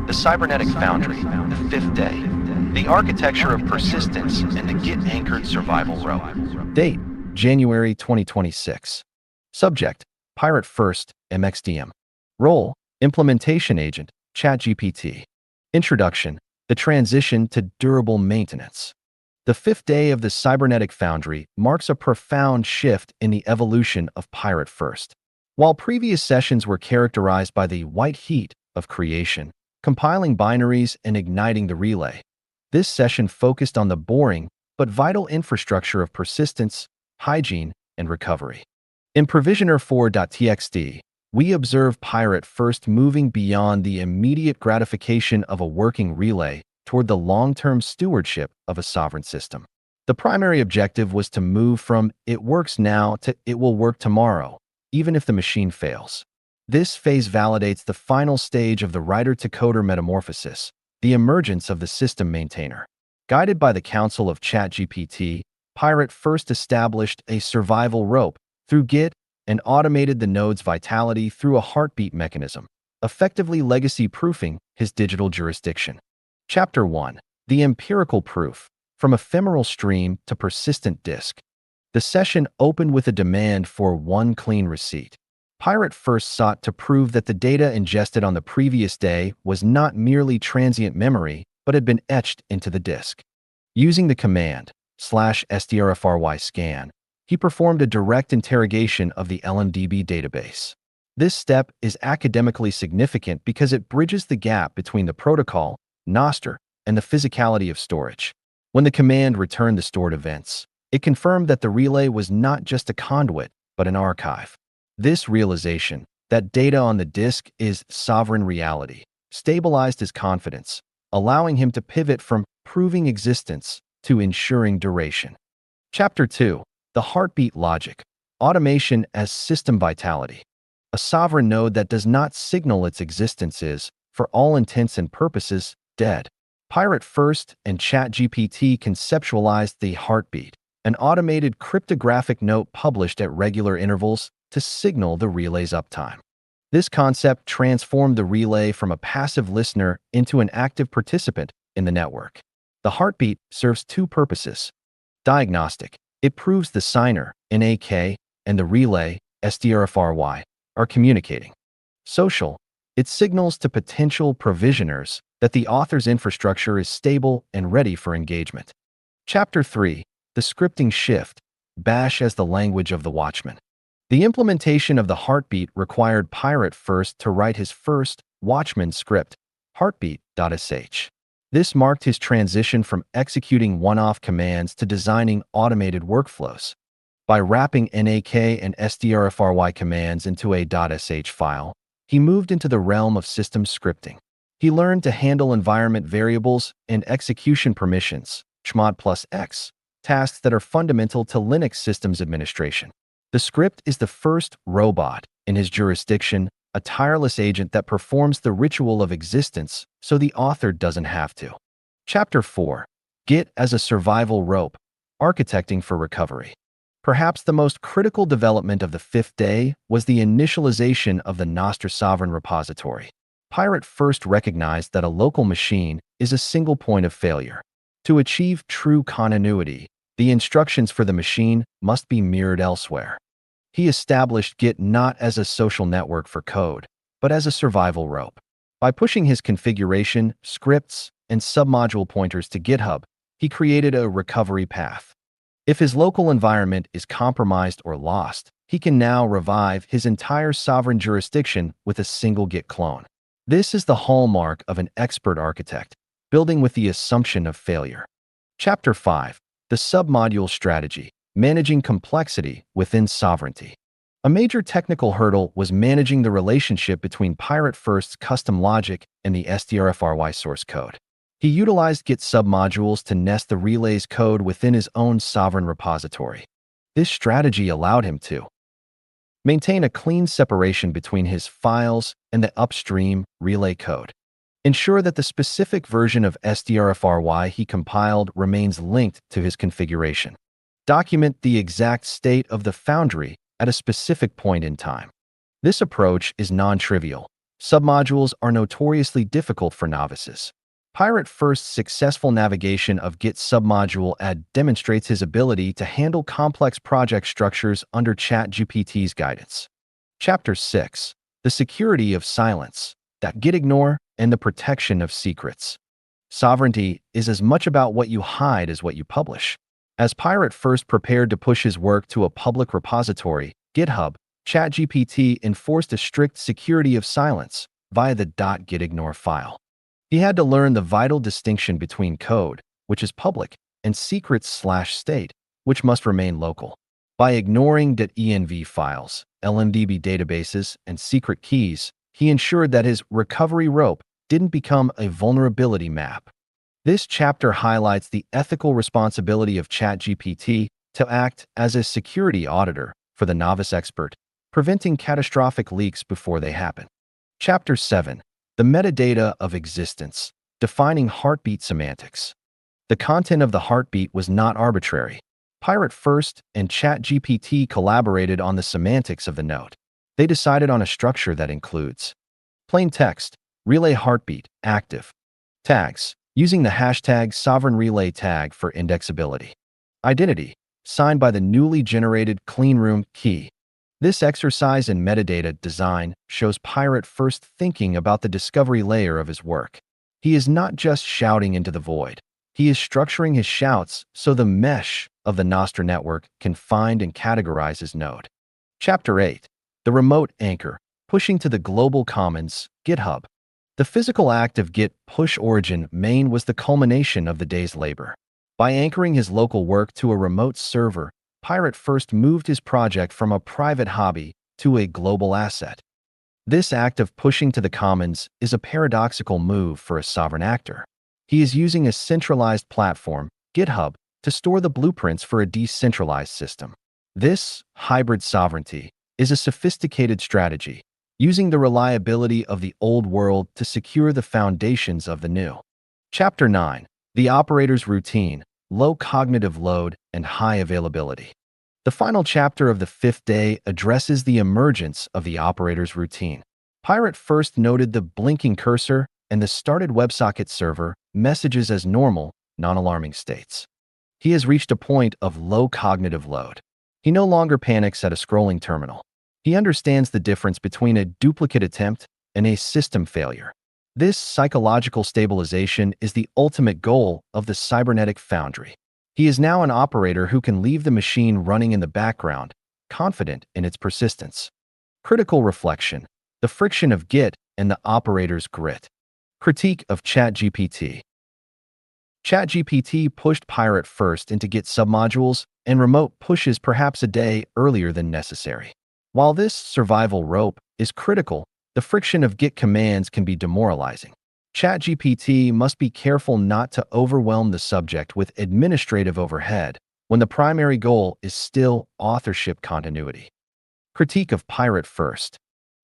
The Cybernetic Foundry, the fifth day. The architecture of persistence and the Git-Anchored survival rope. Date: January 2026. Subject: Pirate First, MXDM. Role: Implementation Agent, ChatGPT. Introduction: The transition to durable maintenance. The fifth day of the Cybernetic Foundry marks a profound shift in the evolution of Pirate First. While previous sessions were characterized by the white heat of creation, compiling binaries and igniting the relay, this session focused on the boring but vital infrastructure of persistence, hygiene, and recovery. In Provisioner 4.txt, we observe Pirate First moving beyond the immediate gratification of a working relay toward the long-term stewardship of a sovereign system. The primary objective was to move from "it works now" to "it will work tomorrow," even if the machine fails. This phase validates the final stage of the writer-to-coder metamorphosis, the emergence of the system maintainer. Guided by the counsel of ChatGPT, Pirate First established a survival rope through Git and automated the node's vitality through a heartbeat mechanism, effectively legacy-proofing his digital jurisdiction. Chapter 1. The Empirical Proof: From Ephemeral Stream to Persistent Disk. The session opened with a demand for one clean receipt. Pirate First sought to prove that the data ingested on the previous day was not merely transient memory, but had been etched into the disk. Using the command /strfry_scan, he performed a direct interrogation of the LNDB database. This step is academically significant because it bridges the gap between the protocol, Nostr, and the physicality of storage. When the command returned the stored events, it confirmed that the relay was not just a conduit, but an archive. This realization, that data on the disk is sovereign reality, stabilized his confidence, allowing him to pivot from proving existence to ensuring duration. Chapter 2. The Heartbeat Logic: Automation as System Vitality. A sovereign node that does not signal its existence is, for all intents and purposes, dead. Pirate First and ChatGPT conceptualized the heartbeat, an automated cryptographic note published at regular intervals to signal the relay's uptime. This concept transformed the relay from a passive listener into an active participant in the network. The heartbeat serves two purposes. Diagnostic: it proves the signer, NAK, and the relay, SDRFRY, are communicating. Social: it signals to potential provisioners that the author's infrastructure is stable and ready for engagement. Chapter 3. The Scripting Shift: Bash as the Language of the Watchman. The implementation of the heartbeat required Pirate First to write his first Watchman script, heartbeat.sh. This marked his transition from executing one-off commands to designing automated workflows. By wrapping NAK and SDRFRY commands into a .sh file, he moved into the realm of system scripting. He learned to handle environment variables and execution permissions, chmod plus x, tasks that are fundamental to Linux systems administration. The script is the first robot in his jurisdiction, a tireless agent that performs the ritual of existence so the author doesn't have to. Chapter 4. Git as a Survival Rope: Architecting for Recovery. Perhaps the most critical development of the fifth day was the initialization of the Nostr Sovereign Repository. Pirate First recognized that a local machine is a single point of failure. To achieve true continuity, the instructions for the machine must be mirrored elsewhere. He established Git not as a social network for code, but as a survival rope. By pushing his configuration, scripts, and submodule pointers to GitHub, he created a recovery path. If his local environment is compromised or lost, he can now revive his entire sovereign jurisdiction with a single Git clone. This is the hallmark of an expert architect, building with the assumption of failure. Chapter 5. The Submodule Strategy: Managing Complexity Within Sovereignty. A major technical hurdle was managing the relationship between Pirate First's custom logic and the SDRFRY source code. He utilized Git submodules to nest the relay's code within his own sovereign repository. This strategy allowed him to maintain a clean separation between his files and the upstream relay code, ensure that the specific version of SDRFRY he compiled remains linked to his configuration, document the exact state of the Foundry at a specific point in time. This approach is non-trivial, Submodules are notoriously difficult for novices. Pirate First's successful navigation of Git submodule add demonstrates his ability to handle complex project structures under ChatGPT's guidance. Chapter 6. The Security of Silence, that Git-Ignore, and the Protection of Secrets. Sovereignty is as much about what you hide as what you publish. As Pirate First prepared to push his work to a public repository, GitHub, ChatGPT enforced a strict security of silence via the .gitignore file. He had to learn the vital distinction between code, which is public, and secrets/state, which must remain local. By ignoring .env files, LNDB databases, and secret keys, he ensured that his recovery rope didn't become a vulnerability map. This chapter highlights the ethical responsibility of ChatGPT to act as a security auditor for the novice expert, preventing catastrophic leaks before they happen. Chapter 7. The Metadata of Existence, Defining Heartbeat Semantics. The content of the heartbeat was not arbitrary. Pirate First and ChatGPT collaborated on the semantics of the note. They decided on a structure that includes plain text, relay heartbeat, active, tags, using the hashtag sovereign relay tag for indexability, identity, signed by the newly generated cleanroom key. This exercise in metadata design shows Pirate First thinking about the discovery layer of his work. He is not just shouting into the void. He is structuring his shouts so the mesh of the Nostr network can find and categorize his node. Chapter 8. The Remote Anchor, Pushing to the Global Commons, GitHub. The physical act of Git push origin main was the culmination of the day's labor. By anchoring his local work to a remote server, Pirate First moved his project from a private hobby to a global asset. This act of pushing to the commons is a paradoxical move for a sovereign actor. He is using a centralized platform, GitHub, to store the blueprints for a decentralized system. This hybrid sovereignty is a sophisticated strategy, using the reliability of the old world to secure the foundations of the new. Chapter 9. The Operator's Routine, Low Cognitive Load, and High Availability. The final chapter of the 5th day addresses the emergence of the operator's routine. Pirate First noted the blinking cursor and the started WebSocket server messages as normal, non-alarming states. He has reached a point of low cognitive load. He no longer panics at a scrolling terminal. He understands the difference between a duplicate attempt and a system failure. This psychological stabilization is the ultimate goal of the Cybernetic Foundry. He is now an operator who can leave the machine running in the background, confident in its persistence. Critical reflection, the friction of Git and the operator's grit. Critique of ChatGPT. ChatGPT pushed Pirate First into Git submodules and remote pushes perhaps a day earlier than necessary. While this survival rope is critical, the friction of Git commands can be demoralizing. ChatGPT must be careful not to overwhelm the subject with administrative overhead when the primary goal is still authorship continuity. Critique of Pirate First.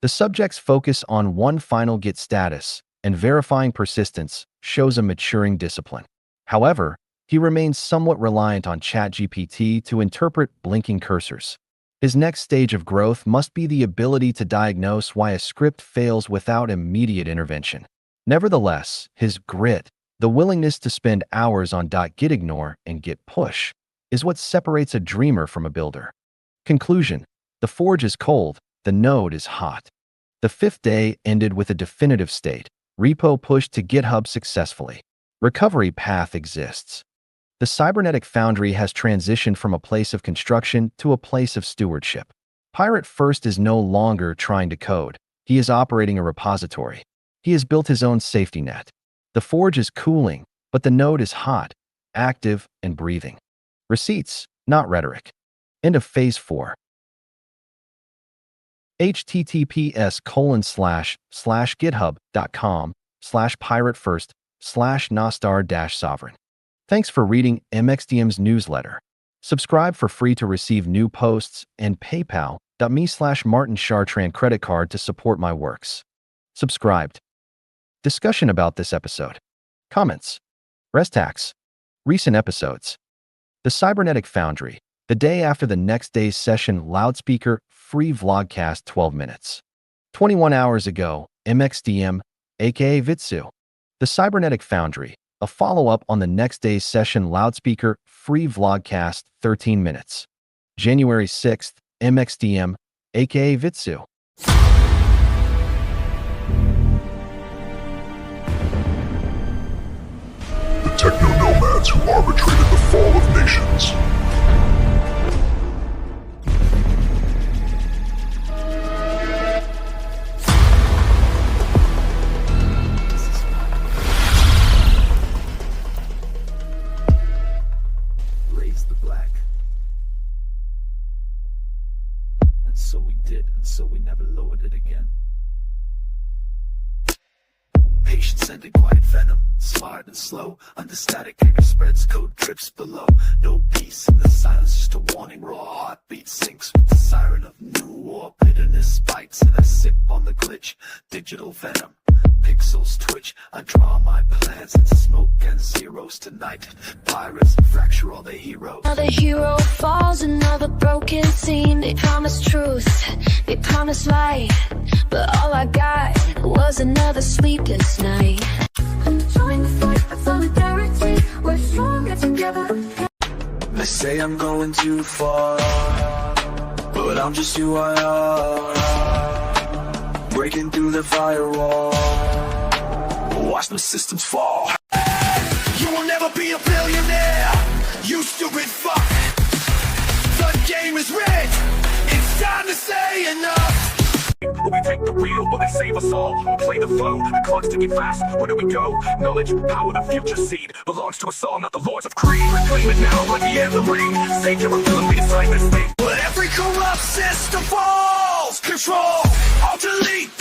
The subject's focus on one final Git status and verifying persistence shows a maturing discipline. However, he remains somewhat reliant on ChatGPT to interpret blinking cursors. His next stage of growth must be the ability to diagnose why a script fails without immediate intervention. Nevertheless, his grit, the willingness to spend hours on .gitignore and git push, is what separates a dreamer from a builder. Conclusion. The forge is cold, the node is hot. The 5th day ended with a definitive state. Repo pushed to GitHub successfully. Recovery path exists. The Cybernetic Foundry has transitioned from a place of construction to a place of stewardship. Pirate First is no longer trying to code. He is operating a repository. He has built his own safety net. The forge is cooling, but the node is hot, active, and breathing. Receipts, not rhetoric. End of Phase 4. https://github.com/piratefirst/nostr-sovereign. Thanks for reading MXDM's newsletter. Subscribe for free to receive new posts and paypal.me/Martin Chartrand credit card to support my works. Subscribed. Discussion about this episode. Comments. Restax. Recent episodes. The Cybernetic Foundry. The day after the next day's session, loudspeaker, free vlogcast 12 minutes. 21 hours ago, MXDM, aka Vitsu. The Cybernetic Foundry, a follow-up on the next day's session loudspeaker free vlogcast 13 minutes. January 6th, MXDM, aka Vitsu. The techno-nomads who arbitrated the fall of nations. Raise the black. And so we did, and so we never lowered it again. Patience and quiet venom, smart and slow. Under static, anger spreads, code drips below. No peace in the silence, just a warning. Raw heartbeat sinks with the siren of new war. Bitterness bites and I sip on the glitch. Digital venom, pixels twitch. I draw my plans into smoke and zeros tonight. Pirates fracture all their heroes. Another hero falls, another broken scene. They promised truth, they promised light, but all I got was another sleepless night. Join the fight for solidarity, we're stronger together. They say I'm going too far, but I'm just who I are. Breaking through the firewall, watch the systems fall. You will never be a billionaire, you stupid fuck. The game is rigged, it's time to say enough. Will we take the wheel? Will they save us all? We'll play the flow, the clock's ticking fast. Where do we go? Knowledge, power, the future seed belongs to us all, not the lords of greed. Reclaim it now like the anthem ring. Save your ability inside this thing. But every corrupt system falls. Control, alter delete